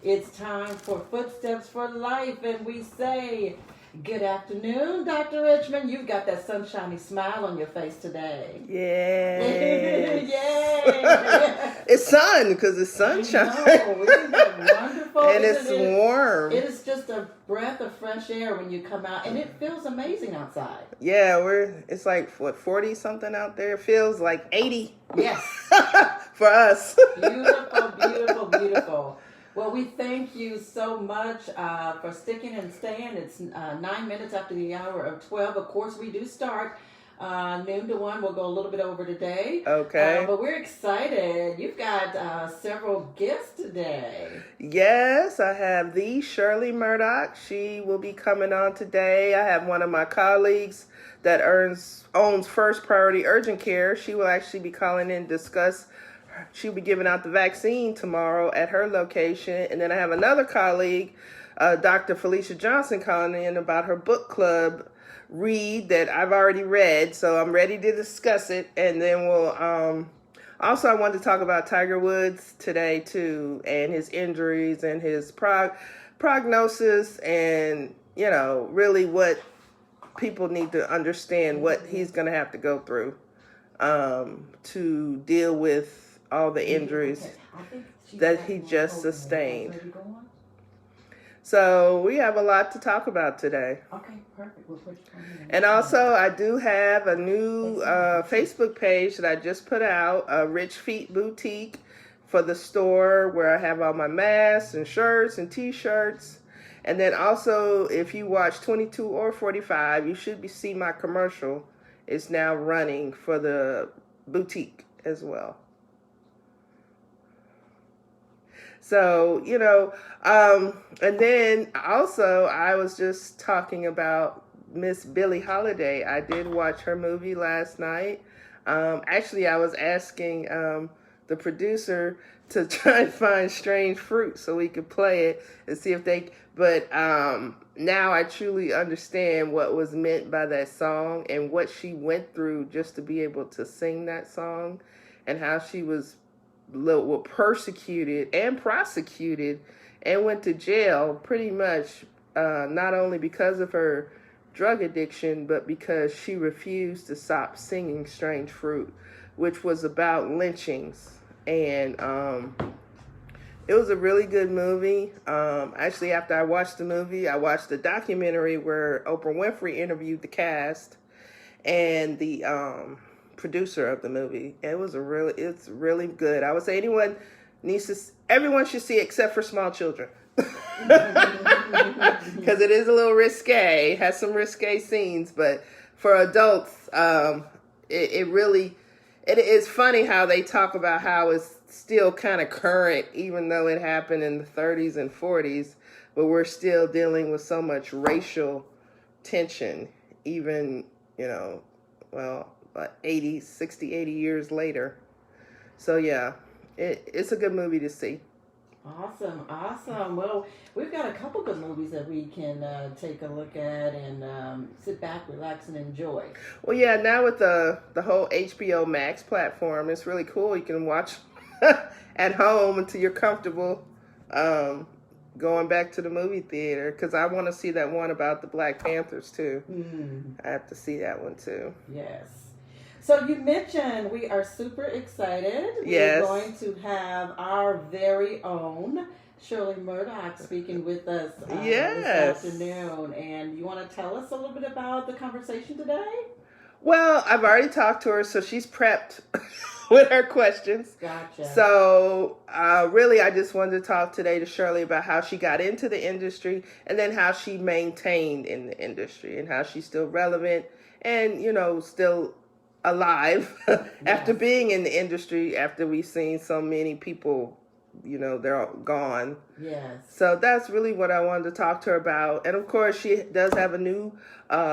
It's time for Footsteps for Life, and we say, good afternoon, Dr. Richmond. You've got that sunshiny smile on your face today. Yes. Yay! It's sun because it's sunshine. No, isn't that wonderful? And it's warm. It is just a breath of fresh air when you come out, and it feels amazing outside. Yeah, it's like, 40 something out there? It feels like 80. Yes. For us. Beautiful, beautiful, beautiful. Well, we thank you so much for sticking and staying. It's 9 minutes after the hour of 12. Of course, we do start noon to 1. We'll go a little bit over today. Okay. But we're excited. You've got several guests today. Yes, I have the Shirley Murdoch. She will be coming on today. I have one of my colleagues that owns First Priority Urgent Care. She will actually be calling in to discuss. She'll be giving out the vaccine tomorrow at her location. And then I have another colleague, Dr. Felicia Johnson, calling in about her book club read that I've already read. So I'm ready to discuss it. And then we'll also, I wanted to talk about Tiger Woods today, too, and his injuries and his prognosis and, really what people need to understand what he's going to have to go through to deal with all the injuries that he just sustained. So we have a lot to talk about today. Okay, perfect. And also, I do have a new Facebook page that I just put out, a Richfeet boutique for the store where I have all my masks and shirts and T-shirts. And then also, if you watch 22 or 45, you should see my commercial. It's now running for the boutique as well. So, and then also I was just talking about Miss Billie Holiday. I did watch her movie last night. Actually, I was asking the producer to try and find Strange Fruit so we could play it and see if but now I truly understand what was meant by that song and what she went through just to be able to sing that song and how she was persecuted and prosecuted and went to jail pretty much not only because of her drug addiction but because she refused to stop singing Strange Fruit, which was about lynchings. And it was a really good movie. Actually, after I watched the movie, I watched the documentary where Oprah Winfrey interviewed the cast and the producer of the movie. It's really good. I would say everyone should see it except for small children. Because it is a little risque. It has some risque scenes, but for adults, it is funny how they talk about how it's still kind of current, even though it happened in the 30s and 40s, but we're still dealing with so much racial tension, even, about 60, 80 years later. So yeah, it's a good movie to see. Awesome. Well, we've got a couple good movies that we can take a look at and sit back, relax, and enjoy. Well, yeah, now with the whole HBO Max platform, it's really cool. You can watch at home until you're comfortable going back to the movie theater, because I want to see that one about the Black Panthers, too. I have to see that one, too. Yes. So you mentioned we are super excited. Yes. We're going to have our very own Shirley Murdoch speaking with us yes. this afternoon. And you want to tell us a little bit about the conversation today? Well, I've already talked to her, so she's prepped with her questions. Gotcha. So really, I just wanted to talk today to Shirley about how she got into the industry and then how she maintained in the industry and how she's still relevant and, still alive after being in the industry, after we've seen so many people, they're all gone. Yes. So that's really what I wanted to talk to her about. And of course, she does have a new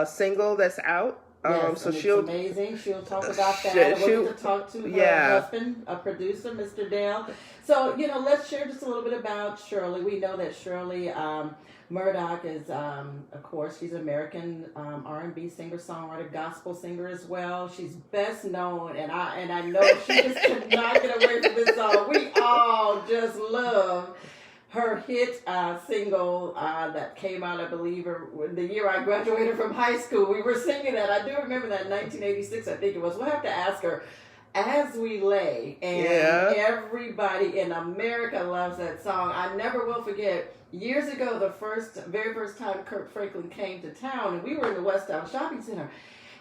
single that's out. Yes, so it's amazing. She'll talk about that. We're going to talk to her husband, a producer, Mr. Dale. So, let's share just a little bit about Shirley. We know that Shirley Murdoch is, of course, she's an American R&B singer, songwriter, gospel singer as well. She's best known, and I know she just could not get away from this song. We all just love her hit single that came out, I believe, the year I graduated from high school. We were singing that. I do remember that in 1986, I think it was. We'll have to ask her. As We Lay, and everybody in America loves that song. I never will forget, years ago, the very first time Kirk Franklin came to town, and we were in the West Town Shopping Center,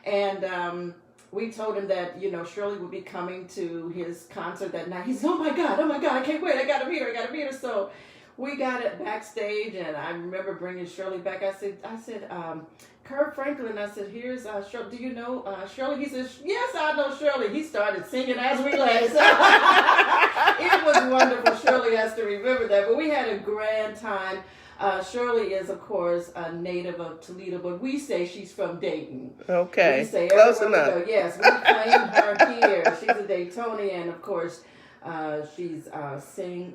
and we told him that, Shirley would be coming to his concert that night. He said, oh my God, I can't wait, I gotta meet her. So we got it backstage, and I remember bringing Shirley back. I said, Kirk Franklin, I said, here's Shirley. Do you know Shirley? He says, yes, I know Shirley. He started singing As We Lay. So it was wonderful. Shirley has to remember that. But we had a grand time. Shirley is, of course, a native of Toledo, but we say she's from Dayton. Okay, we say close enough. Yes, we claim her here. She's a Daytonian, of course. She's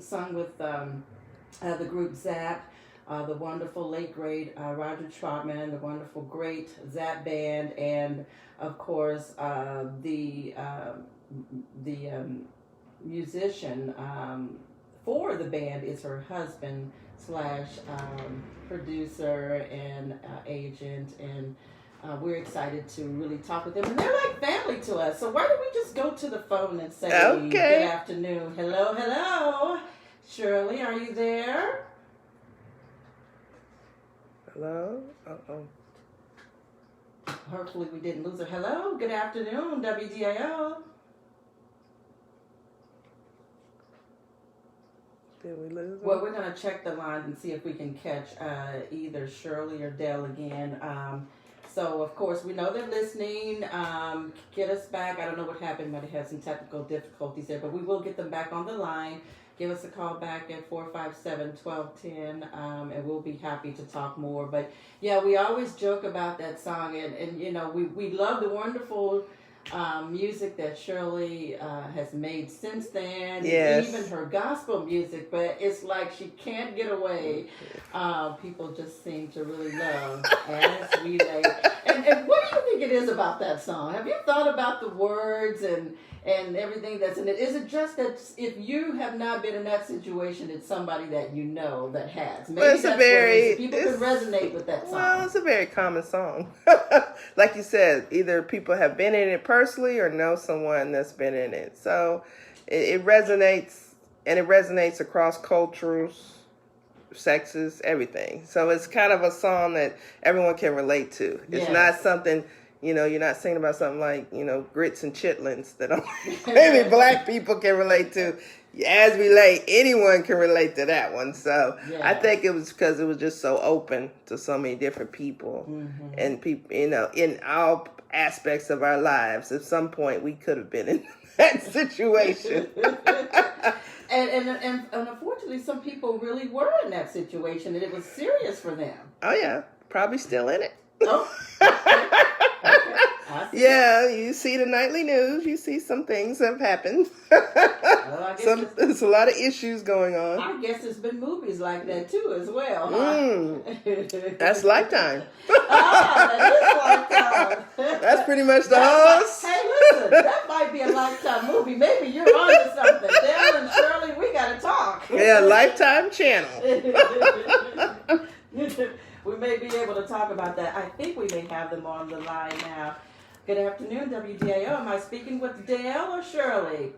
sung with the group Zap. The wonderful late great Roger Troutman, the wonderful great Zap Band, and of course the musician for the band is her husband / producer and agent, and we're excited to really talk with them. And they're like family to us. So why don't we just go to the phone and say good afternoon, hello, Shirley, are you there? Hello? Uh-oh. Hopefully we didn't lose her. Hello? Good afternoon, WDAO. Did we lose her? Well, we're going to check the lines and see if we can catch either Shirley or Dell again. So, of course, we know they're listening. Get us back. I don't know what happened. Might have had some technical difficulties there, but we will get them back on the line. Give us a call back at 457-1210, and we'll be happy to talk more. But, yeah, we always joke about that song, and we love the wonderful music that Shirley has made since then, yes. Even her gospel music, but it's like she can't get away. People just seem to really love As We Lay. And what do you think it is about that song? Have you thought about the words and everything that's in it? Is it just that if you have not been in that situation, it's somebody that you know that has? Maybe well, it's people can resonate with that song. Well, it's a very common song. Like you said, either people have been in it personally or know someone that's been in it. So it resonates, and it resonates across cultures, sexes, everything. So it's kind of a song that everyone can relate to. It's not something... you're not singing about something like, grits and chitlins that maybe black people can relate to. As We Lay, anyone can relate to that one. So I think it was because it was just so open to so many different people. Mm-hmm. And people, in all aspects of our lives, at some point we could have been in that situation. and unfortunately, some people really were in that situation, and it was serious for them. Oh, yeah. Probably still in it. Oh, okay. Yeah, you see the nightly news. You see some things have happened. Well, there's a lot of issues going on. I guess there's been movies like that too, as well. That's Lifetime. That is Lifetime. That's pretty much the host. Hey, listen, that might be a Lifetime movie. Maybe you're onto something. Dale and Shirley, we gotta talk. Yeah, Lifetime channel. We may be able to talk about that. I think we may have them on the line now. Good afternoon, WDAO. Am I speaking with Dale or Shirley?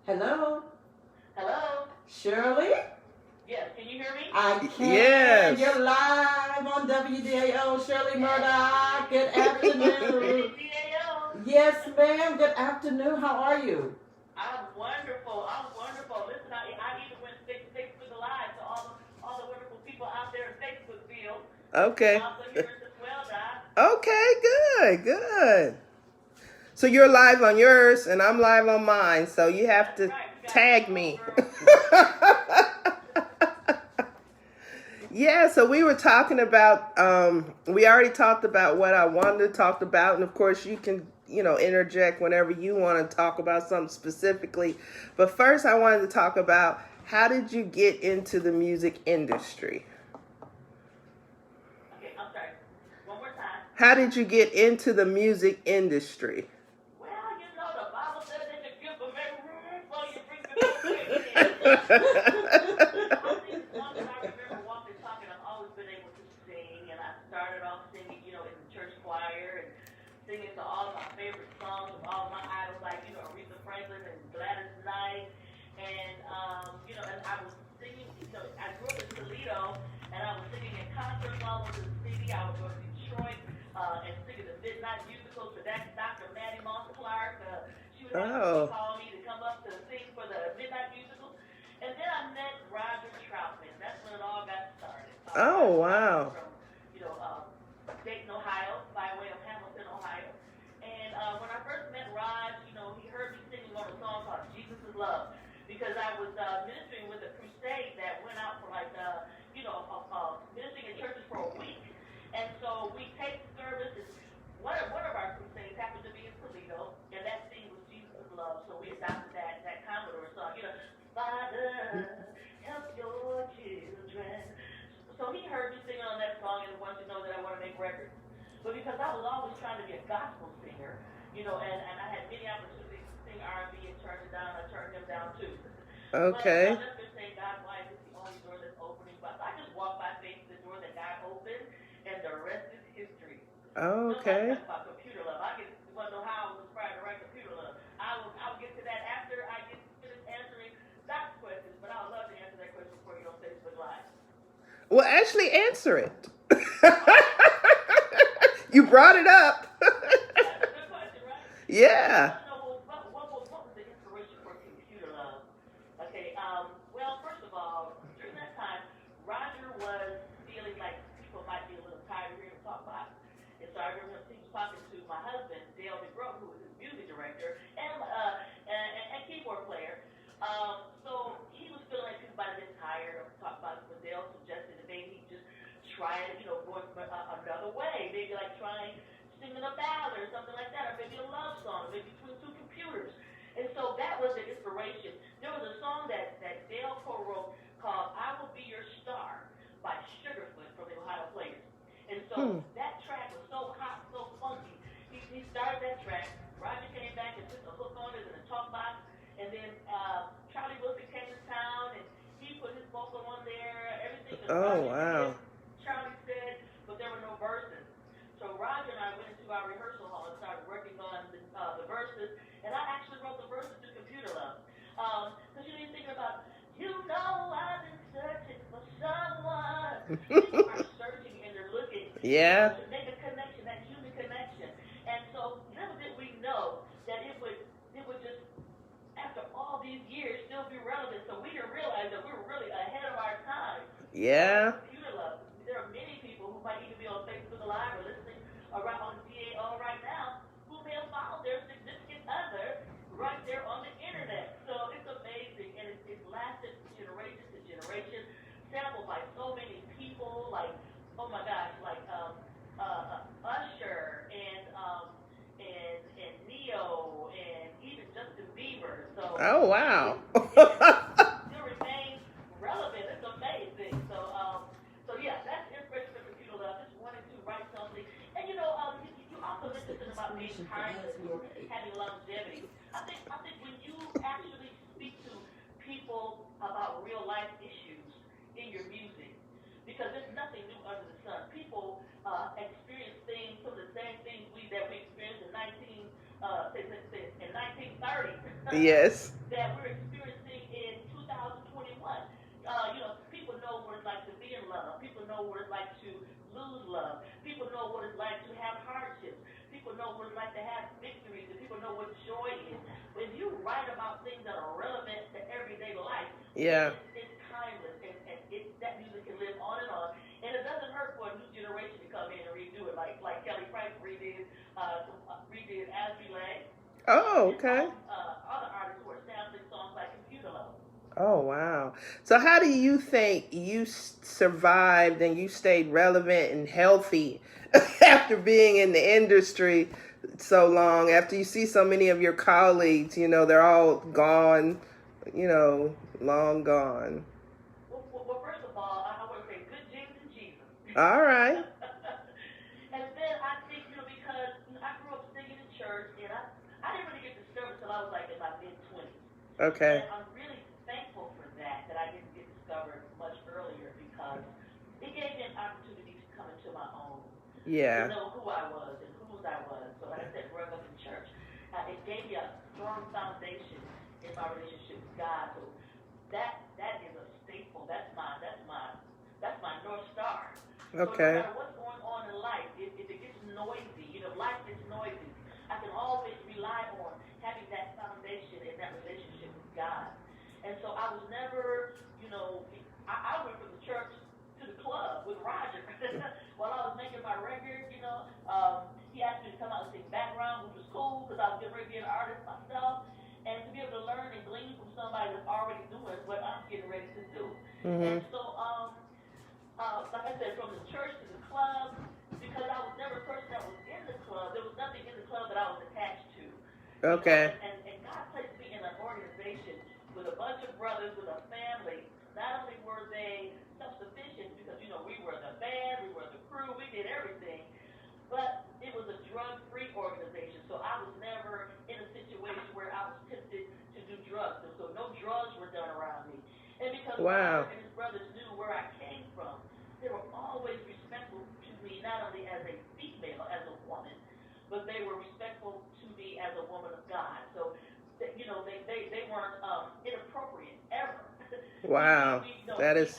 Hello? Hello? Shirley? Yes, can you hear me? I can. Yes. You're live on WDAO. Shirley Murdoch, good afternoon. WDAO? Yes, ma'am. Good afternoon. How are you? I'm wonderful. Listen, I even went Facebook Live to all the wonderful people out there in Facebookville. Okay. Also here as well, Doc. Okay, good. So you're live on yours, and I'm live on mine, so you have to tag me. Yeah, so we were talking about, we already talked about what I wanted to talk about, and of course you can, interject whenever you want to talk about something specifically. But first I wanted to talk about, how did you get into the music industry? Okay, I'm sorry. One more time. How did you get into the music industry? Well, the Bible says that the gift of every room, so you bring the think as long as I remember walking and talking, I've always been able to sing, and I started off singing, in the church choir and singing to all my favorite songs of all my idols, like, Aretha Franklin and Gladys Knight, and, and I was singing, I grew up in Toledo, and I was singing in concerts all over the city. I would go to Detroit and sing at the midnight musicals for that Dr. Maddie Moss Clark. She would have to call me to come up to sing for the midnight musicals. And then I met Roger Troutman. That's when it all got started. Oh, wow. From, Dayton, Ohio, by way of Hamilton, Ohio. And when I first met Raj, he heard me singing on a song called Jesus is Love. Because I was ministering with a crusade that went out for ministering in churches for a week. And so we taped services. One of our crusades happened to be in Toledo, and that theme was Jesus is Love. So we adopted that Commodore song. Father, help your children. So he heard me singing on that song and wanted to know that I want to make records. But because I was always trying to be a gospel singer, and I had many opportunities to sing R&B and turn it down, I turned them down too. Okay. But I'll just say God, why is this the only door that's opening? But I just walk by faith to the door that God opened, and the rest is history. Okay. Nobody talks about computer love. You want to know how I was inspired to write computer love. I will get to that after I get finished answering Doc's questions, but I would love to answer that question for you on Facebook Live. Well, actually answer it. You brought it up. That's a good question, right? Yeah. What was the inspiration for computer love? Okay, well, first of all, during that time, Roger was feeling like people might be a little tired of hearing him talk about it. And so I remember he was talking to my husband, Dale McGraw, who was his music director and keyboard player. So he was feeling like people might have been tired of talking about it when Dale suggested that maybe he just try it, going another way. Maybe like trying singing a ballad or something like that, or maybe a love song, maybe between two computers. And so that was the inspiration. There was a song that Dale co-wrote called I Will Be Your Star by Sugarfoot from the Ohio Players. And so that track was so hot, so funky. He started that track. Roger came back and put the hook on it and a talk box. And then Charlie Wilson came to town and he put his vocal on there. Everything that Roger did, Charlie said, but there were no verses. So Roger and I went into our rehearsal hall and started working on the verses. And I actually wrote the verses to Computer Love. Because you're thinking about, I've been searching for someone. People are searching and they're looking to make a connection, that human connection. And so little did we know that it would just, after all these years, still be relevant. So we didn't realize that we were really ahead of our time. Yeah. Computer Love. There are many people who might even be on Facebook Live or listening around on DAO right now who may have found their significant other right there on the internet. So it's amazing, and it's lasted generation to generation, sampled by so many people, like, oh my gosh, like Usher and Neo and even Justin Bieber. So oh wow. Still remains relevant. It's amazing. So yeah, that's inspiration for Computer Love. Just wanted to write something. And you also mentioned something about being timeless or having longevity. I think when you actually speak to people about real life issues in your music, because there's nothing new under the sun. People experience things, some of the same things that we experienced in 1930. Yes. That we're experiencing in 2021. People know what it's like to be in love. People know what it's like to lose love. People know what it's like to have hardships. People know what it's like to have victories. And people know what joy is. When you write about things that are relevant to everyday life, it's timeless, and that music can live on. And it doesn't hurt for a new generation to come in and redo it, like Kelly Price redid As We Lay. Oh, okay. Other artists who are sampling songs like Computer Love. Oh, wow. So how do you think you survived and you stayed relevant and healthy after being in the industry so long, after you see so many of your colleagues, they're all gone, long gone? Well, first of all, I want to say good genes and Jesus. All right. And then I think, because I grew up singing in church, and I didn't really get discovered until I was like in my mid-20s. Okay. And I'm really thankful for that, Yeah. to know who I was and whose I was. So like I said, growing up in church, it gave me a strong foundation in my relationship with God. So that is a staple. That's my North Star. So no Okay. matter what's going on in life, if it gets noisy, life gets noisy, I can always rely on having that foundation in that relationship with God. And so I was never, I went from the church to the club with Roger while I was making my record. He asked me to come out and sing background, which was cool because I was getting ready to be an artist myself. And to be able to learn and glean from somebody that's already doing what I'm getting ready to do. And so, like I said, from the church to the club, because I was never a person that was in the club, there was nothing in the club that I was attached to. Okay. And God placed me in an organization with a bunch of brothers, with a family. Not only were they self-sufficient, because, we were the band, we were the crew, we did everything, but it was a drug-free organization. So I was never in a situation where I was tempted to do drugs. So no drugs were done around me. And because Wow. Robert and his brothers knew where I came from, they were always respectful to me, not only as a female, as a woman, but they were respectful to me as a woman of God. So, they weren't inappropriate ever. Wow. That's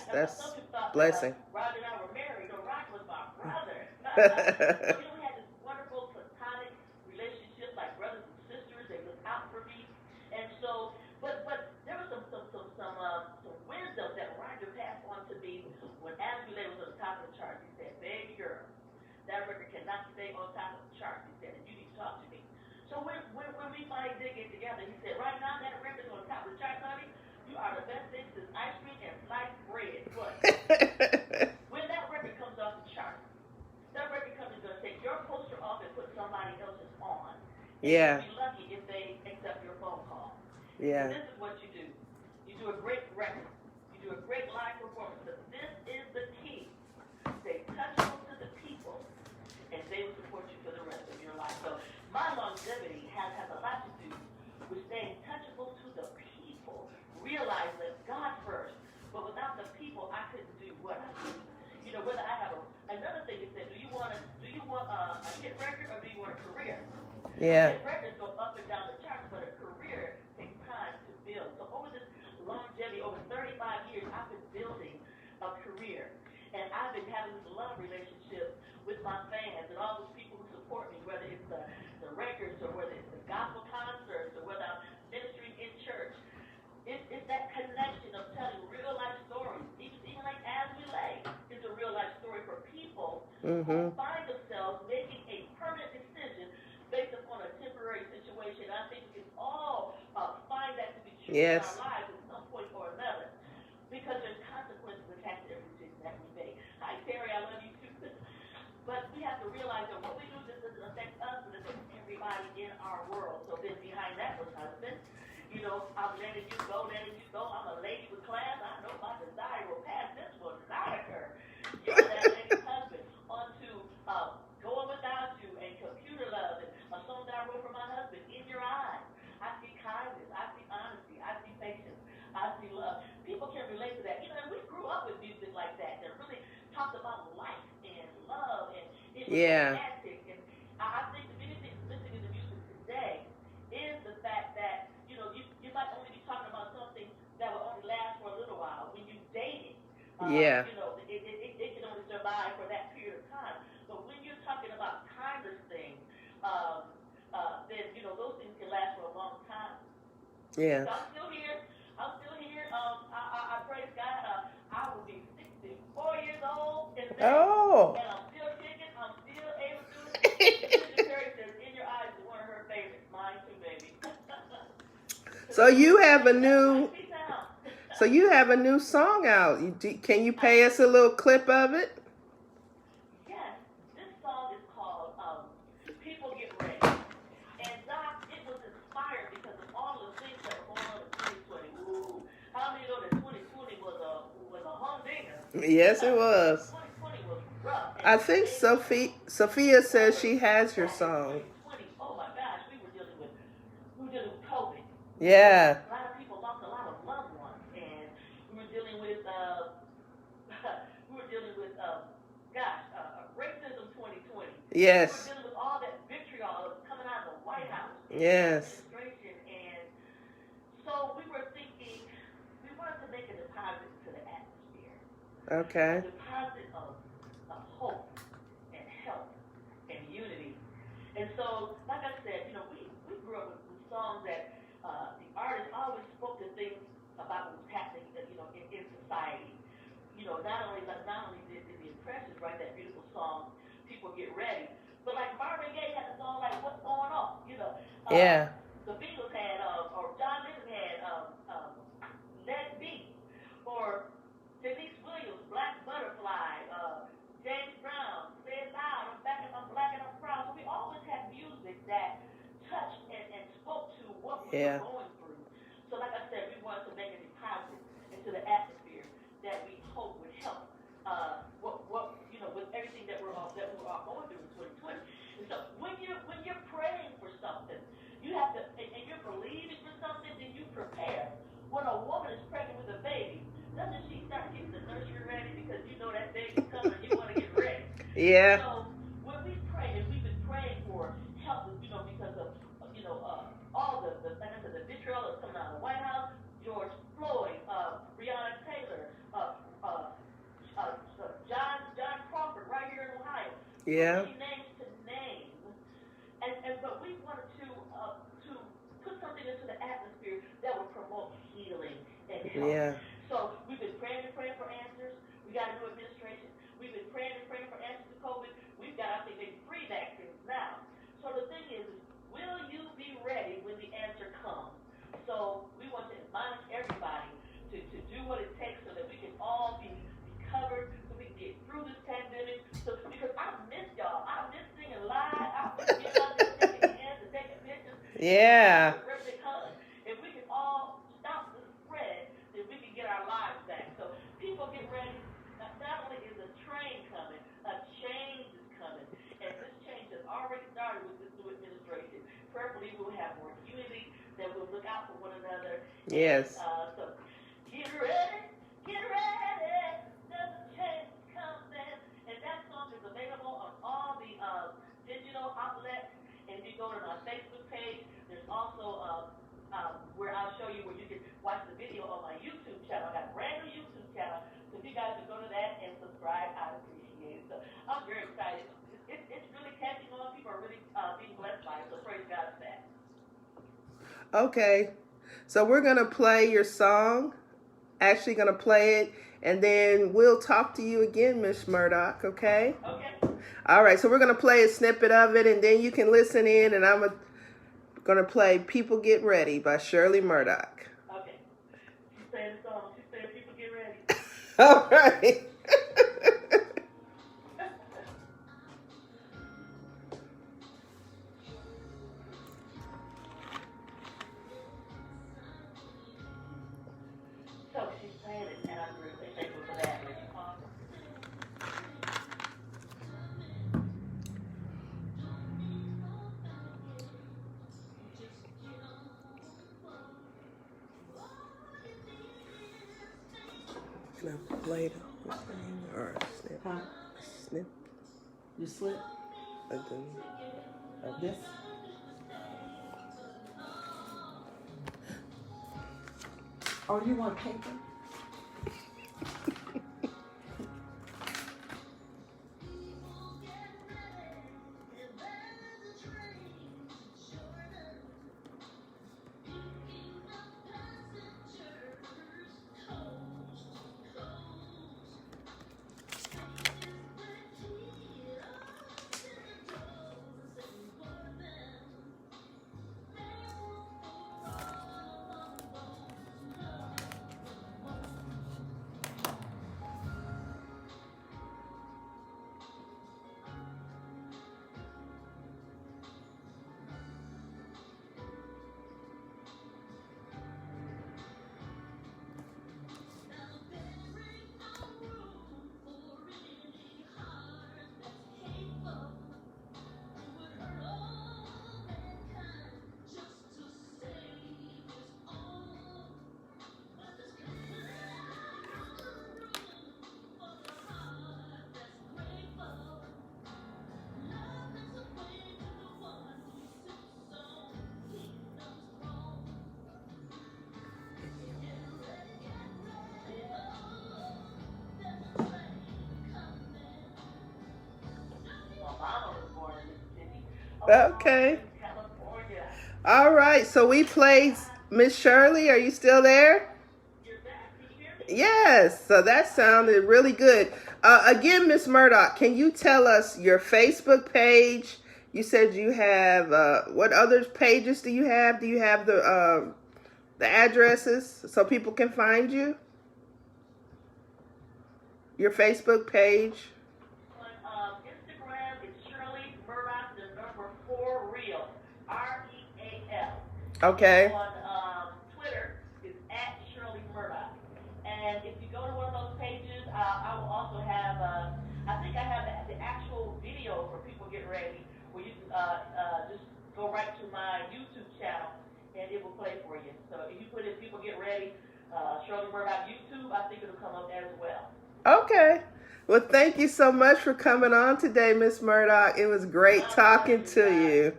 blessing. Roger and I were married. Roger was my brother. So, we had this wonderful platonic relationship, like brothers and sisters. They looked out for me. And so, but there was some wisdom that Roger passed on to me when As We Lay was on the top of the chart. He said, "Baby girl, that record cannot stay on top of the chart." He said, "And you need to talk to me." So when we finally did get together, he said, "Right now that record's on top of the chart, honey. You are the best thing since ice cream and sliced bread." But when that record comes off the chart, that record company's going to take your poster off and put somebody else's on. And Yeah. you'll be lucky if they accept your phone call. Yeah. And this is what you do. You do a great record. You do a great live performance. But this is the key. Stay touchable to the people, and they will support you for the rest of your life. So my longevity has a lot to do with staying touchable to the people. Realize that God first, but without the people, I couldn't do what I do. Whether I have another thing is that do you want a hit record or do you want a career? Yeah. Hit records go up and down the charts, but a career takes time to build. So over this longevity, over 35 years, I've been building a career. And I've been having this love relationship with my fans and all those people who support me, whether it's the records or whether it's the gospel concerts or whether I'm ministering in church. It's that connection of telling real life stories. Even like As We Lay is a real life story for people who find themselves making a permanent decision based upon a temporary situation. I think we can all find that to be true in our lives at some point or another, because there's consequences attached to every decision that we make. Hi, Terry, I love you too. But we have to realize that what we do just doesn't affect us, but it affects everybody in our world. So then behind that was husband. I'm letting you go, I'm a lady with class. I know my desire will pass. This will not occur. You're that lady's husband. On to Going Without You and Computer Love and a song that I wrote for my husband, In Your Eyes. I see kindness, I see honesty, I see patience, I see love. People can relate to that. And we grew up with music like that really talked about life and love, and it was romantic. And I think the biggest thing missing in the music today is the fact that you might only be talking about something that will only last for a little while. When you date it, it can only survive for that period of time. But when you're talking about timeless things, then those things can last for a long time. Yeah. So I'm still here. I praise God. I will be 64 years old in May, and I'm still kicking. I'm still able to do it. Terry says, In Your Eyes is one of her favorites. Mine too, baby. So you have a new song out. Can you play us a little clip of it? Yes, this song is called People Get Ready. And Doc, it was inspired because of all the things that were going on in 2020. Ooh, how many know that 2020 was a humdinger? Yes, it was. 2020 was rough. I think Sophia says she has your song. 2020, oh my gosh, we were dealing with COVID. Yeah. A lot of people lost a lot of loved ones, and we were dealing with racism 2020. Yes. We're dealing with all that vitriol coming out of the White House. Yes. Administration. And so we were thinking, we wanted to make a deposit to the atmosphere. Okay. A deposit of hope and help and unity. And so, like I said, we grew up with songs that the artist always spoke to things about what was happening, in society. Not only did the Impressions write that beautiful song, People Get Ready, but like Marvin Gaye had a song like What's Going On, Yeah. The Beatles had, or John Lennon had, Let It Be, or Denise Williams, Black Butterfly, James Brown, Say It Loud, I'm Black and I'm Proud. So we always had music that touched and spoke to what we were going through. So like I said, we wanted to make a deposit into the atmosphere that we hope would help with everything that we're all going through in 2020. And so when you're praying for something, you have to, and you're believing for something, then you prepare. When a woman is pregnant with a baby, doesn't she start getting the nursery ready because you know that baby's coming and you want to get ready? Yeah. So when we pray, and we've been praying for help, because of all the like I said, the vitriol that's coming out of the White House, George Floyd, Breonna Taylor, John Crawford, right here in Ohio. Yeah. Many names to name, but we wanted to put something into the atmosphere that would promote healing and health. Yeah. So we've been praying for answers. We got a new administration. We've been praying for answers to COVID. We've got, I think, maybe 3 vaccines now. So the thing is, will you be ready when the answer comes? So we want to admonish everybody to do what it takes so that we can all be covered, so we can get through this pandemic. So because I miss y'all. I miss singing live. I miss getting out there shaking hands and taking pictures. Yeah. Because if we can all stop the spread, then we can get our lives back. So people get ready. Not only is a train coming, a change is coming. And this change has already started with this new administration. Prayerfully, we'll have more unity, that we'll look out for one another. Yes. And, so get ready, there's a change coming. And that song is available on all the digital outlets. And if you go to my Facebook page, there's also where I'll show you where you can watch the video on my YouTube channel. I got a brand new YouTube channel. So if you guys would go to that and subscribe, I'd appreciate it. So I'm very excited. It's really catching on. People are really being blessed by it. So praise God for that. Okay. So we're going to play your song. Actually going to play it. And then we'll talk to you again, Miss Murdoch, okay? Okay. All right. So we're going to play a snippet of it. And then you can listen in. And I'm going to play People Get Ready by Shirley Murdoch. Okay. She's saying the song. She's saying People Get Ready. All right. So she's saying it, and I'm really thankful for that. Can I play the whole thing or snip? Huh? Snip. You slip this? Or you want paper? Okay. California. All right. So we played Miss Shirley. Are you still there? You're back. Can you hear me? Yes. So that sounded really good. Again, Miss Murdoch, can you tell us your Facebook page? You said you have what other pages do you have? Do you have the addresses so people can find you? Your Facebook page. On Instagram, it's Shirley Murdoch, the number 4 real, REAL. Okay. On Twitter, it's at Shirley Murdoch. And if you go to one of those pages, I will also have, I think I have the actual video for people get ready, where you can just go right to my YouTube channel, and it will play for you. So if you put in people get ready, Shirley Murdoch YouTube, I think it'll come up as well. Okay. Well, thank you so much for coming on today, Miss Murdoch. It was great talking to you.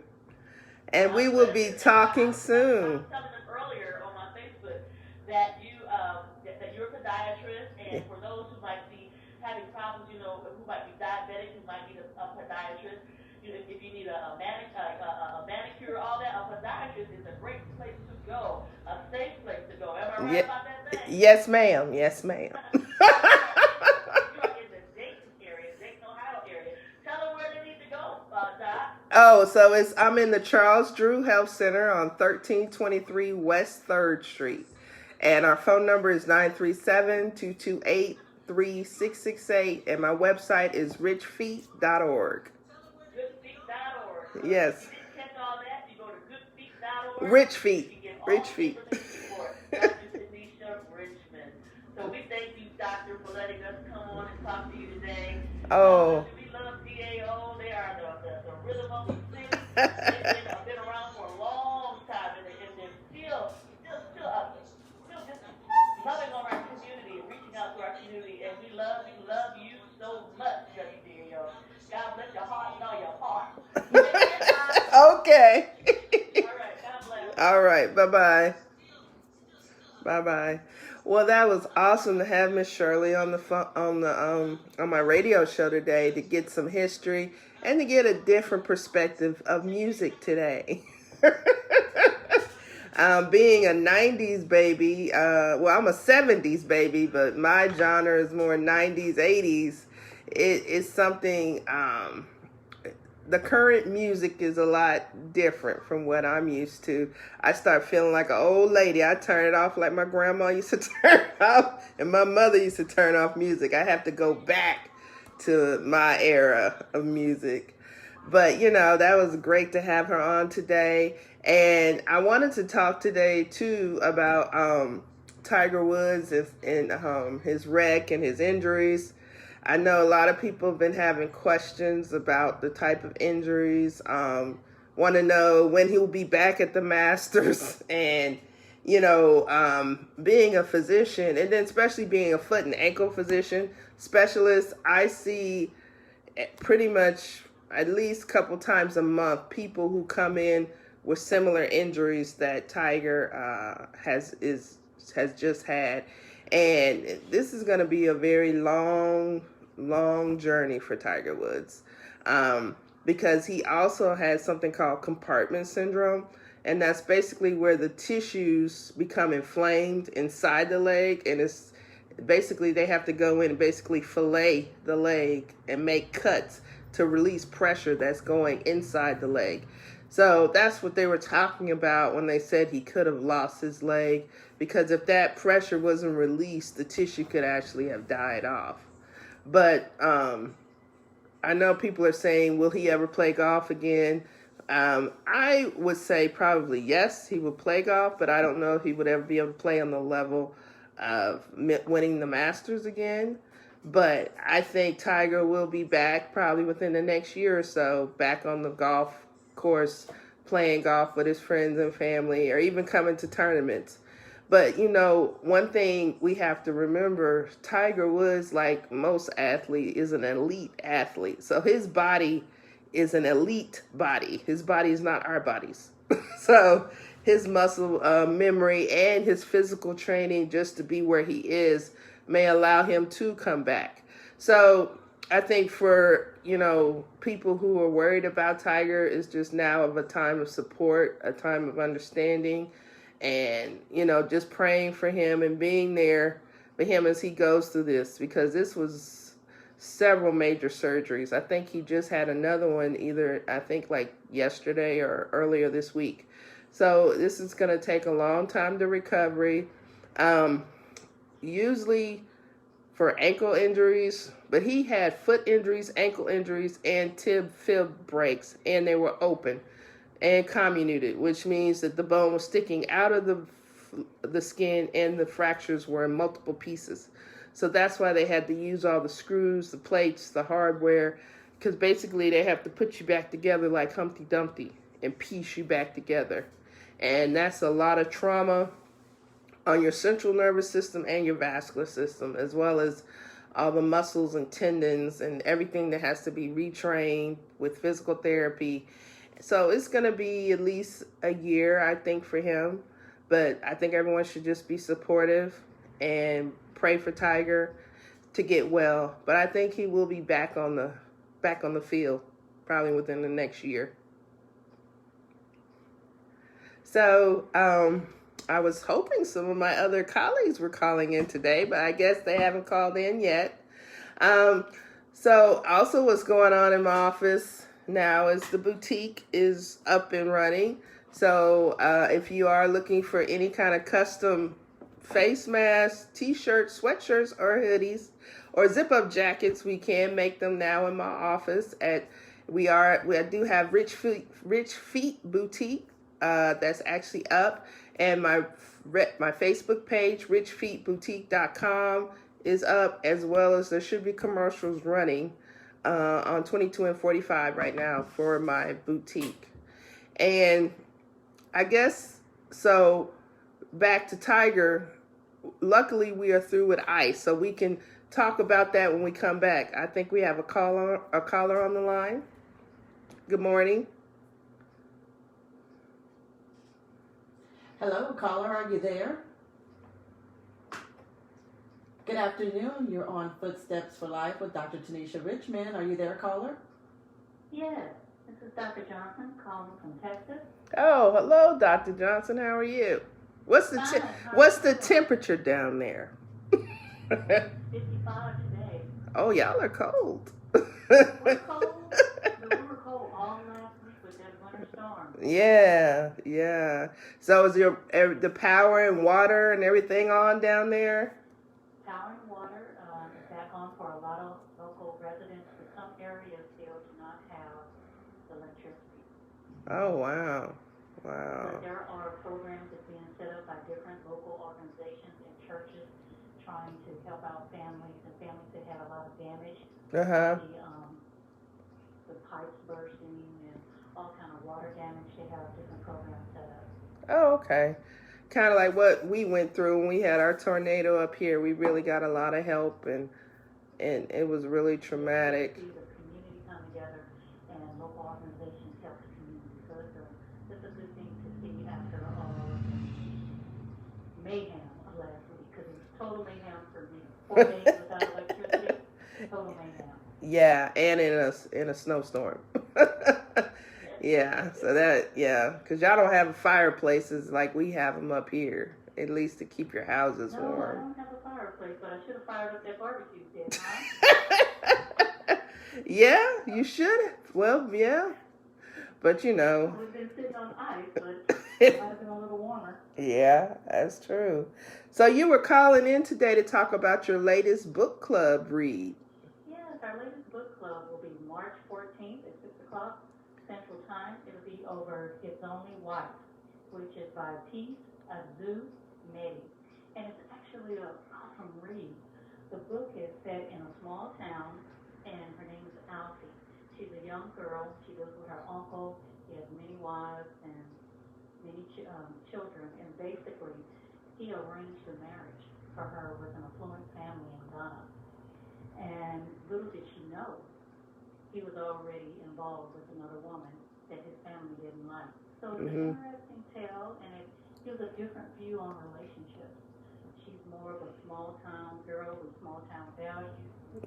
And we will be talking soon. I was telling them earlier on my Facebook that you're a podiatrist, and for those who might be having problems, who might be diabetic, who might need a podiatrist, if you need a manicure, all that, a podiatrist is a great place to go, a safe place to go. Am I right about that thing? Yes, ma'am. Yes, ma'am. Oh, so I'm in the Charles Drew Health Center on 1323 West 3rd Street. And our phone number is 937-228-3668. And my website is richfeet.org. Goodfeet.org. Yes. If you didn't catch all that, you go to goodfeet.org. Richfeet. Richfeet. Dr. Tanisha Richmond. So we thank you, Doctor, for letting us come on and talk to you today. Oh. We love DAO. They are the rhythm of the city. They've been around for a long time, and they're still just loving on our community and reaching out to our community. And we love you so much, WDAO. God bless your heart and all your heart. Okay. All right. God bless. All right. Bye-bye. Bye-bye. Well, that was awesome to have Miss Shirley on the phone, on my radio show today, to get some history and to get a different perspective of music today. Being a 90s baby, well, I'm a 70s baby, but my genre is more 90s, 80s. It is something, the current music is a lot different from what I'm used to. I start feeling like an old lady. I turn it off like my grandma used to turn off, and my mother used to turn off music. I have to go back to my era of music. But, that was great to have her on today. And I wanted to talk today, too, about Tiger Woods and his wreck and his injuries. I know a lot of people have been having questions about the type of injuries, want to know when he'll be back at the Masters, and, being a physician, and then especially being a foot and ankle physician specialist, I see pretty much at least a couple times a month people who come in with similar injuries that Tiger has just had. And this is going to be a very long journey for Tiger Woods, because he also has something called compartment syndrome, and that's basically where the tissues become inflamed inside the leg, and it's basically they have to go in and basically fillet the leg and make cuts to release pressure that's going inside the leg. So that's what they were talking about when they said he could have lost his leg, because if that pressure wasn't released, the tissue could actually have died off. But I know people are saying, will he ever play golf again? I would say probably yes, he would play golf, but I don't know if he would ever be able to play on the level of winning the Masters again. But I think Tiger will be back probably within the next year or so, back on the golf course, playing golf with his friends and family, or even coming to tournaments. But, one thing we have to remember, Tiger Woods, like most athletes, is an elite athlete. So his body is an elite body. His body is not our bodies. So his muscle memory and his physical training just to be where he is may allow him to come back. So I think for, people who are worried about Tiger, is just now of a time of support, a time of understanding, and, just praying for him and being there for him as he goes through this, because this was several major surgeries. I think he just had another one like yesterday or earlier this week. So this is going to take a long time to recovery. Usually for ankle injuries, but he had foot injuries, ankle injuries, and fib breaks, and they were open and comminuted, which means that the bone was sticking out of the skin and the fractures were in multiple pieces. So that's why they had to use all the screws, the plates, the hardware, because basically they have to put you back together like Humpty Dumpty and piece you back together. And that's a lot of trauma on your central nervous system and your vascular system, as well as all the muscles and tendons and everything that has to be retrained with physical therapy. So it's going to be at least a year, I think, for him. But I think everyone should just be supportive and pray for Tiger to get well. But I think he will be back on the field probably within the next year. So I was hoping some of my other colleagues were calling in today, but I guess they haven't called in yet. So also what's going on in my office now is the boutique is up and running. So if you are looking for any kind of custom face masks, t-shirts, sweatshirts, or hoodies, or zip-up jackets, we can make them now in my office. I do have Richfeet Boutique that's actually up, and my Facebook page, richfeetboutique.com, is up, as well as there should be commercials running on 22 and 45 right now for my boutique. And I guess, so back to Tiger, luckily we are through with ice, so we can talk about that when we come back. I think we have a caller on the line. Good morning. Hello, caller, are you there? Good afternoon. You're on Footsteps for Life with Dr. Tanisha Richmond. Are you there, caller? Yes, this is Dr. Johnson calling from Texas. Oh, hello, Dr. Johnson. How are you? What's the temperature down there? 55 today. Oh, y'all are cold. We're cold. We were cold all last week with that winter storm. Yeah. So is the power and water and everything on down there? Power and water is back on for a lot of local residents, but some areas still do not have electricity. Oh, wow. But there are programs that are being set up by different local organizations and churches trying to help out families that had a lot of damage. The pipes bursting and all kind of water damage. They have different programs set up. Oh, okay. Kind of like what we went through when we had our tornado up here. We really got a lot of help, and it was really traumatic. See the community come together and local organizations help the community. So it's a good thing to see after all of the mayhem of last week, because it was total mayhem for me. 4 days without electricity, total mayhem. Yeah, and in a snowstorm. Yeah, so because y'all don't have fireplaces like we have them up here, at least to keep your houses warm. No, I don't have a fireplace, but I should have fired up that barbecue pit, huh? Yeah, you should. Well, yeah. But We've been sitting on ice, but it might have been a little warmer. Yeah, that's true. So you were calling in today to talk about your latest book club read. Yes, our latest book club will be March 14th at 6 o'clock Central Time. It'll be over It's Only White, which is by Peace Azu Mehdi. And it's actually an awesome read. The book is set in a small town, and her name is Alfie. She's a young girl. She lives with her uncle. He has many wives and many children. And basically, he arranged a marriage for her with an affluent family in Ghana. And little did she know, he was already involved with another woman that his family didn't like. So it's an interesting tale, and it gives a different view on relationships. She's more of a small town girl with small town values.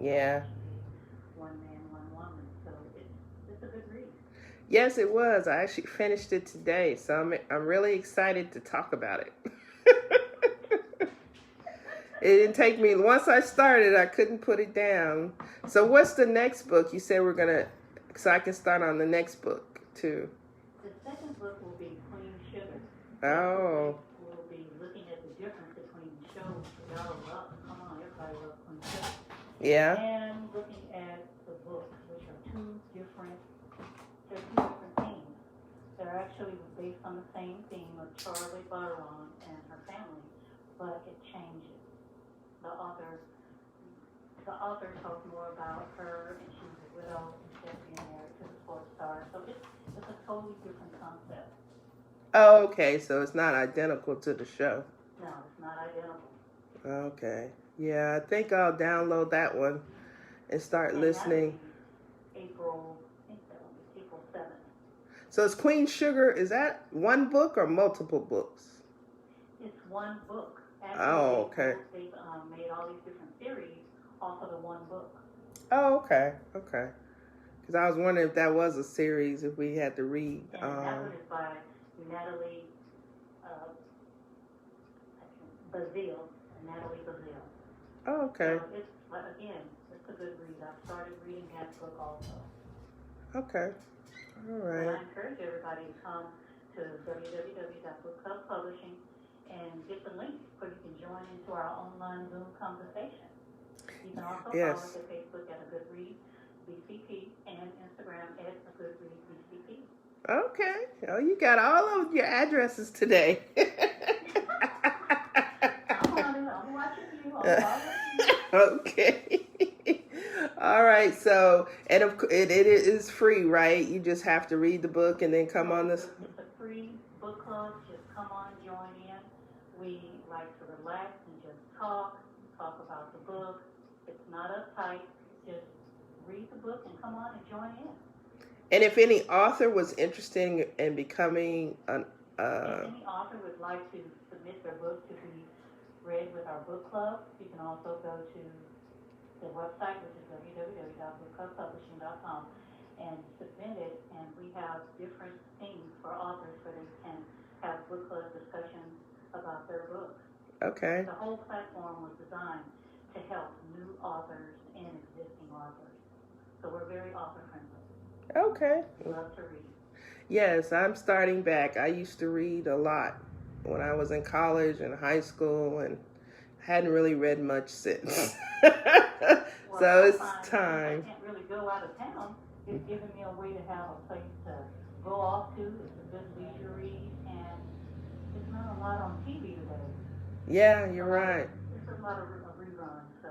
Yeah. She's One Man, One Woman. So it's a good read. Yes, it was. I actually finished it today, so I'm really excited to talk about it. It didn't take me, once I started, I couldn't put it down. So what's the next book? You said we're going to, so I can start on the next book, too. The second book will be Queen Sugar. Oh. We'll be looking at the difference between shows. Y'all love, come on, everybody loves Queen Sugar. Yeah. And looking at the books, which are two different themes. They're actually based on the same theme of Charlie Byron and her family, but it changes. The author talks more about her, and she was a widow instead of being married to the sports star. So it's a totally different concept. Oh, okay. So it's not identical to the show. No, it's not identical. Okay. Yeah, I think I'll download that one and start listening. April 7th. So is Queen Sugar, is that one book or multiple books? It's one book. Actually, oh, okay. They've made all these different series off of the one book. Oh, okay. Okay. Because I was wondering if that was a series, if we had to read. And that one is by Natalie Bazille. Oh, okay. So it's a good read. I've started reading that book also. Okay. All right. And I encourage everybody to come to www.bookclubpublishing and get the link so you can join into our online Zoom conversation. You can also follow us at Facebook at A Good Read BCP and Instagram at A Good Read BCP. Okay. Oh, you got all of your addresses today. I'm watching you. I'm following you. Okay. All right. So, and it is free, right? You just have to read the book and then come on this. It's a free book club. Just come on, join in. We like to relax and just talk about the book. It's not uptight. Just read the book and come on and join in. And if any author was interested in becoming an if any author would like to submit their book to be read with our book club, you can also go to the website, which is www.bookclubpublishing.com, and submit it. And we have different themes for authors where they can have book club discussions about their books. Okay. The whole platform was designed to help new authors and existing authors. So we're very author friendly. Okay. We love to read. Yes, I'm starting back. I used to read a lot when I was in college and high school, and hadn't really read much since. So it's time. I can't really go out of town. It's given me a way to have a place to go off to. It's a good leisure read, and it's not a lot on TV today. Yeah, you're right. It's a lot of reruns. So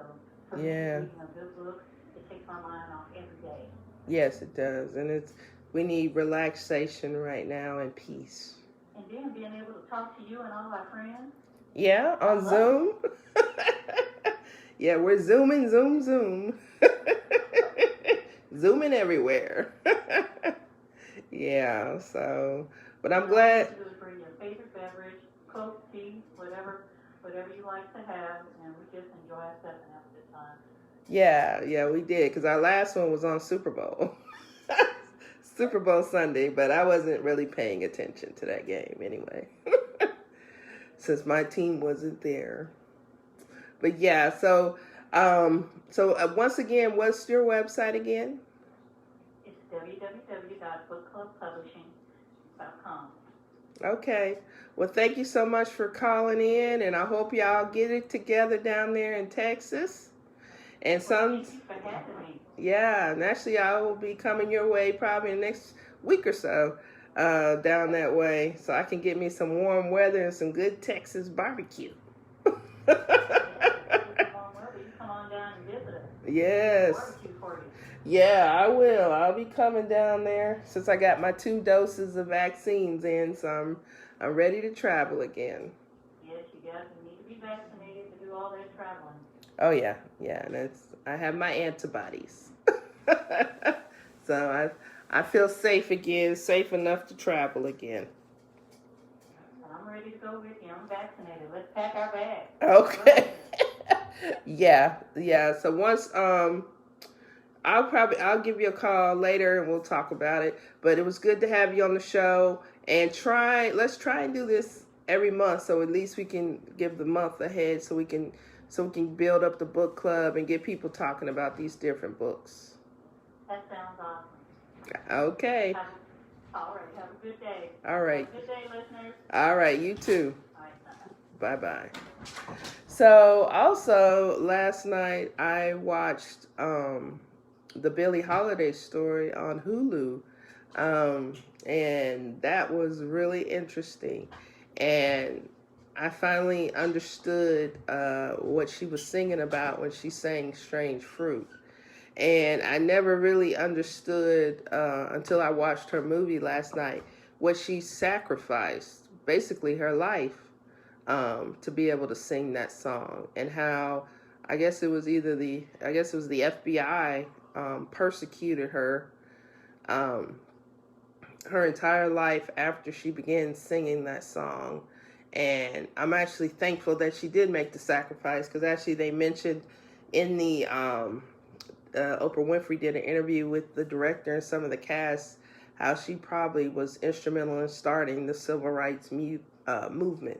yeah. Reading a good book, it takes my mind off every day. Yes, it does, and we need relaxation right now and peace. And then being able to talk to you and all our friends. Yeah, on Zoom. Yeah, we're zooming, zoom. Zooming everywhere. Yeah, so, but I'm glad. You would bring your favorite beverage, Coke, tea, whatever you like to have, and we just enjoy ourselves and have a good time. Yeah, we did, because our last one was on Super Bowl. Super Bowl Sunday, but I wasn't really paying attention to that game anyway, since my team wasn't there. But yeah, so once again, what's your website again? It's www.bookclubpublishing.com. Okay. Well, thank you so much for calling in, and I hope y'all get it together down there in Texas. And thank you for having me. Yeah, and actually I will be coming your way probably in the next week or so down that way, so I can get me some warm weather and some good Texas barbecue. Yes. Yeah, I will. I'll be coming down there since I got my 2 doses of vaccines in, so I'm ready to travel again. Yes, you need to be vaccinated to do all that traveling. Oh yeah, and I have my antibodies, so I feel safe again, safe enough to travel again. I'm ready to go with you. I'm vaccinated. Let's pack our bags. Okay. Yeah. So once I'll give you a call later and we'll talk about it. But it was good to have you on the show, and let's try and do this every month, so at least we can give the month ahead, so we can build up the book club and get people talking about these different books. That sounds awesome. Okay. All right. Have a good day. All right. Have a good day, listeners. All right. You too. All right. Bye-bye. So also last night I watched the Billie Holiday story on Hulu, and that was really interesting, and I finally understood what she was singing about when she sang Strange Fruit. And I never really understood until I watched her movie last night what she sacrificed, basically her life, to be able to sing that song, and how I guess it was the FBI persecuted her her entire life after she began singing that song. And I'm actually thankful that she did make the sacrifice, because actually they mentioned in the Oprah Winfrey did an interview with the director and some of the cast how she probably was instrumental in starting the civil rights movement.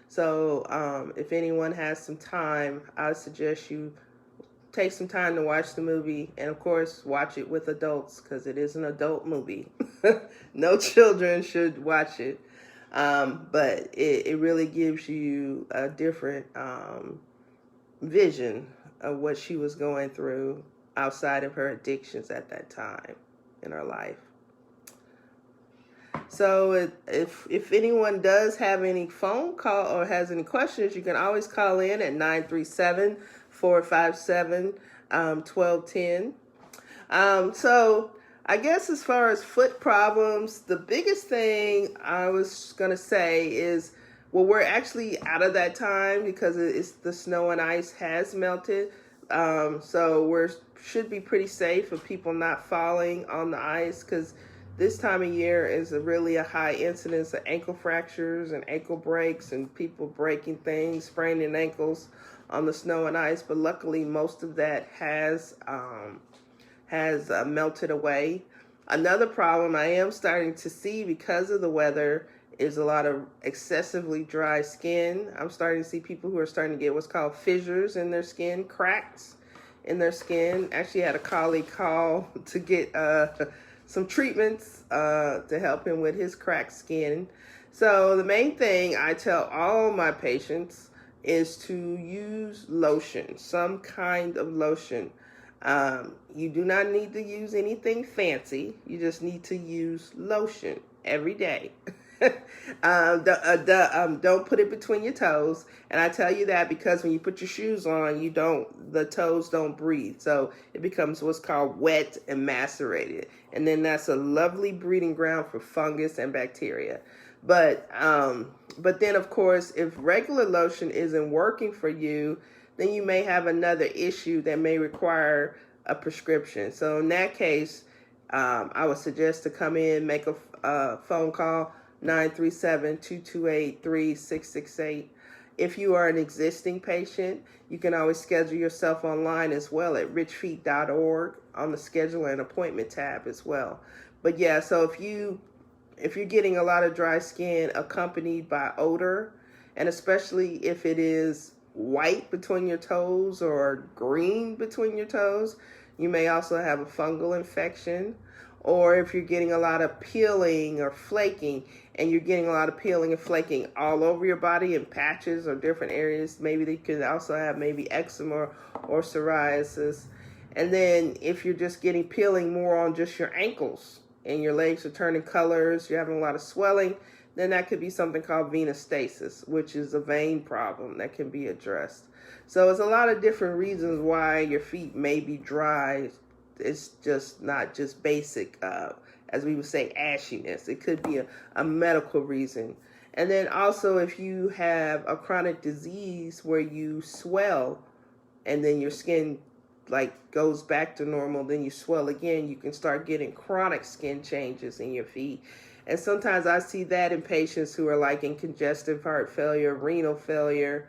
So if anyone has some time, I would suggest you take some time to watch the movie, and of course watch it with adults, because it is an adult movie. No children should watch it, but it really gives you a different vision of what she was going through outside of her addictions at that time in her life. So if anyone does have any phone call or has any questions, you can always call in at 937-457-1210. So I guess as far as foot problems, the biggest thing I was going to say is, well, we're actually out of that time, because the snow and ice has melted. So should be pretty safe of people not falling on the ice, because this time of year is really a high incidence of ankle fractures and ankle breaks and people breaking things, spraining ankles on the snow and ice. But luckily, most of that has melted away. Another problem I am starting to see because of the weather is a lot of excessively dry skin. I'm starting to see people who are starting to get what's called fissures in their skin, cracks in their skin. Actually, I had a colleague call to get some treatments to help him with his cracked skin. So the main thing I tell all my patients is to use lotion, some kind of lotion. You do not need to use anything fancy. You just need to use lotion every day. Don't put it between your toes. And I tell you that because when you put your shoes on, the toes don't breathe. So it becomes what's called wet and macerated. And then that's a lovely breeding ground for fungus and bacteria. But then, of course, if regular lotion isn't working for you, then you may have another issue that may require a prescription. So in that case, I would suggest to come in, make a phone call, 937-228-3668. If you are an existing patient, you can always schedule yourself online as well at richfeet.org on the schedule and appointment tab as well. But yeah, so if you're getting a lot of dry skin accompanied by odor, and especially if it is white between your toes or green between your toes, you may also have a fungal infection. Or if you're getting a lot of peeling or flaking, and you're getting a lot of peeling and flaking all over your body in patches or different areas, maybe they could also have maybe eczema or psoriasis. And then if you're just getting peeling more on just your ankles and your legs are turning colors, you're having a lot of swelling, then that could be something called venostasis, which is a vein problem that can be addressed. So it's a lot of different reasons why your feet may be dry. It's just not just basic, as we would say, ashiness. It could be a medical reason. And then also if you have a chronic disease where you swell and then your skin goes back to normal, then you swell again, you can start getting chronic skin changes in your feet. And sometimes I see that in patients who are in congestive heart failure, renal failure,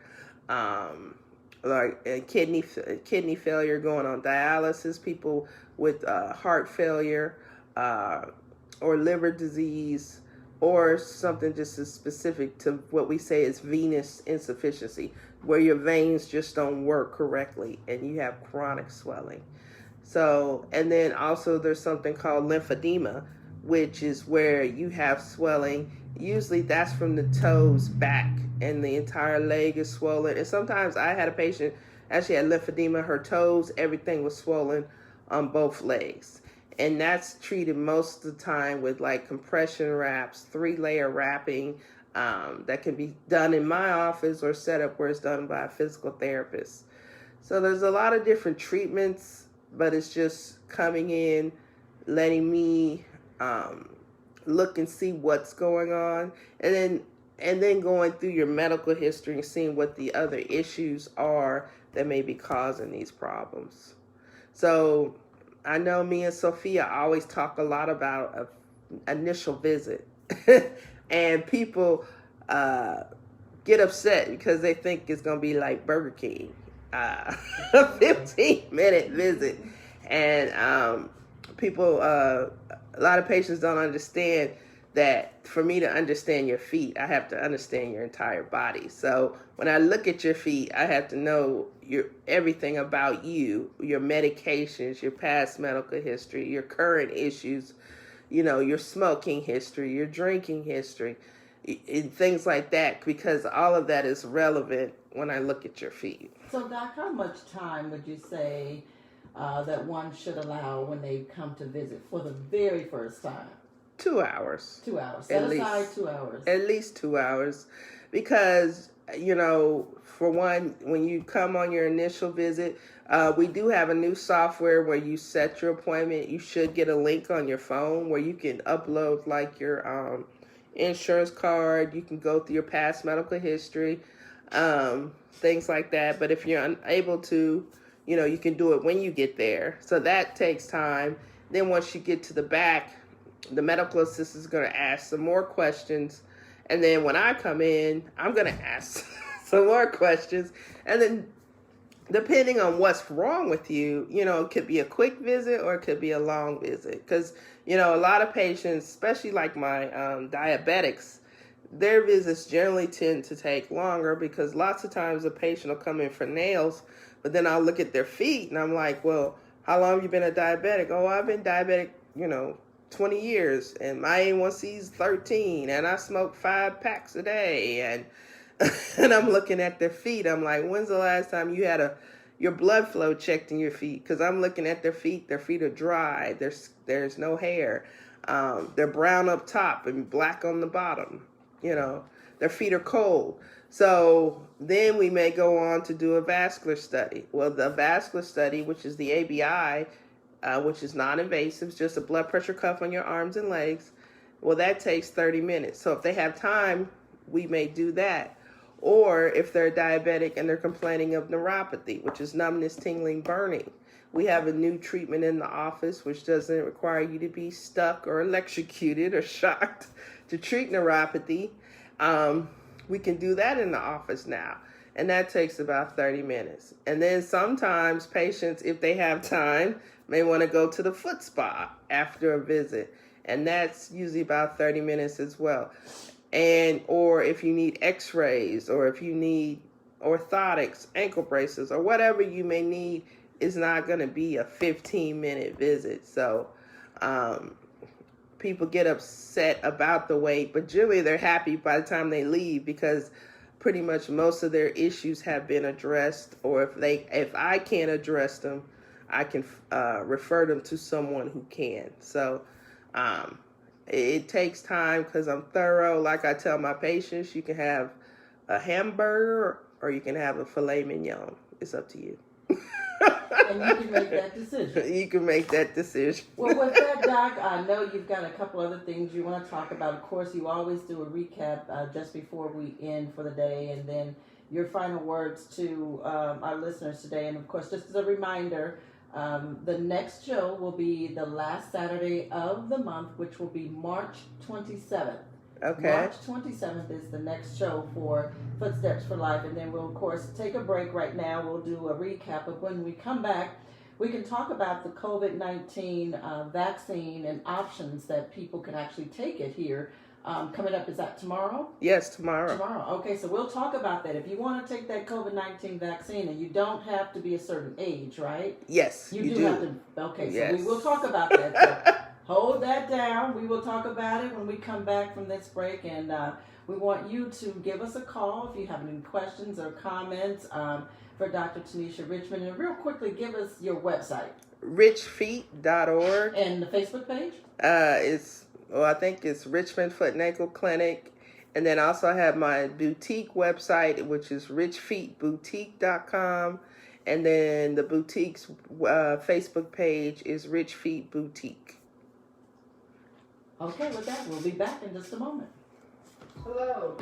like kidney failure, going on dialysis, people with heart failure or liver disease, or something just as specific to what we say is venous insufficiency, where your veins just don't work correctly and you have chronic swelling. So, and then also there's something called lymphedema, which is where you have swelling. Usually that's from the toes back and the entire leg is swollen. And sometimes I had a patient actually had lymphedema, her toes, everything was swollen on both legs. And that's treated most of the time with like compression wraps, 3-layer wrapping, that can be done in my office or set up where it's done by a physical therapist. So there's a lot of different treatments, but it's just coming in, letting me look and see what's going on, and then going through your medical history and seeing what the other issues are that may be causing these problems. So I know me and Sophia always talk a lot about an initial visit, and people get upset because they think it's going to be like Burger King, a 15-minute visit. And people, a lot of patients don't understand that for me to understand your feet, I have to understand your entire body. So when I look at your feet, I have to know everything about you, your medications, your past medical history, your current issues, your smoking history, your drinking history, and things like that, because all of that is relevant when I look at your feet. So, Doc, how much time would you say that one should allow when they come to visit for the very first time? 2 hours. 2 hours. Set aside 2 hours. At least 2 hours. Because, for one, when you come on your initial visit, we do have a new software where you set your appointment. You should get a link on your phone where you can upload like your insurance card. You can go through your past medical history, things like that. But if you're unable to, you can do it when you get there. So that takes time. Then once you get to the back, the medical assistant is going to ask some more questions. And then when I come in, I'm going to ask some more questions. And then depending on what's wrong with you, it could be a quick visit or it could be a long visit. Because, a lot of patients, especially like my diabetics, their visits generally tend to take longer because lots of times a patient will come in for nails, but then I'll look at their feet and I'm like, well, how long have you been a diabetic? Oh, I've been diabetic, 20 years, and my A1C is 13, and I smoke 5 packs a day, and and I'm looking at their feet. I'm like, when's the last time you had your blood flow checked in your feet? Because I'm looking at their feet. Their feet are dry. There's no hair. They're brown up top and black on the bottom. Their feet are cold. So then we may go on to do a vascular study. Well, the vascular study, which is the ABI, which is non-invasive, it's just a blood pressure cuff on your arms and legs. Well, that takes 30 minutes. So if they have time, we may do that. Or if they're diabetic and they're complaining of neuropathy, which is numbness, tingling, burning, we have a new treatment in the office which doesn't require you to be stuck or electrocuted or shocked to treat neuropathy. We can do that in the office now. And that takes about 30 minutes. And then sometimes patients, if they have time, may want to go to the foot spa after a visit. And that's usually about 30 minutes as well. Or if you need x-rays, or if you need orthotics, ankle braces, or whatever you may need, it's not going to be a 15-minute visit. So people get upset about the wait, but generally they're happy by the time they leave because pretty much most of their issues have been addressed, or if I can't address them, I can refer them to someone who can. So it takes time because I'm thorough. Like I tell my patients, you can have a hamburger or you can have a filet mignon. It's up to you. And you can make that decision. You can make that decision. Well, with that, Doc, I know you've got a couple other things you want to talk about. Of course, you always do a recap just before we end for the day, and then your final words to our listeners today. And, of course, just as a reminder, the next show will be the last Saturday of the month, which will be March 27th. Okay. March 27th is the next show for Footsteps for Life. And then we'll, of course, take a break right now. We'll do a recap of when we come back. We can talk about the COVID-19 vaccine and options that people can actually take it here. Coming up, is that tomorrow? Yes, tomorrow. Tomorrow. Okay, so we'll talk about that. If you want to take that COVID-19 vaccine, and you don't have to be a certain age, right? Yes, You you do have to. Okay, so Yes. we will talk about that. So hold that down. We will talk about it when we come back from this break, and we want you to give us a call if you have any questions or comments for Dr. Tanisha Richmond. And real quickly, give us your website. Richfeet.org. And the Facebook page? I think it's Richmond Foot and Ankle Clinic. And then I also have my boutique website, which is richfeetboutique.com. And then the boutique's Facebook page is Richfeet Boutique. Okay, with that, we'll be back in just a moment. Hello.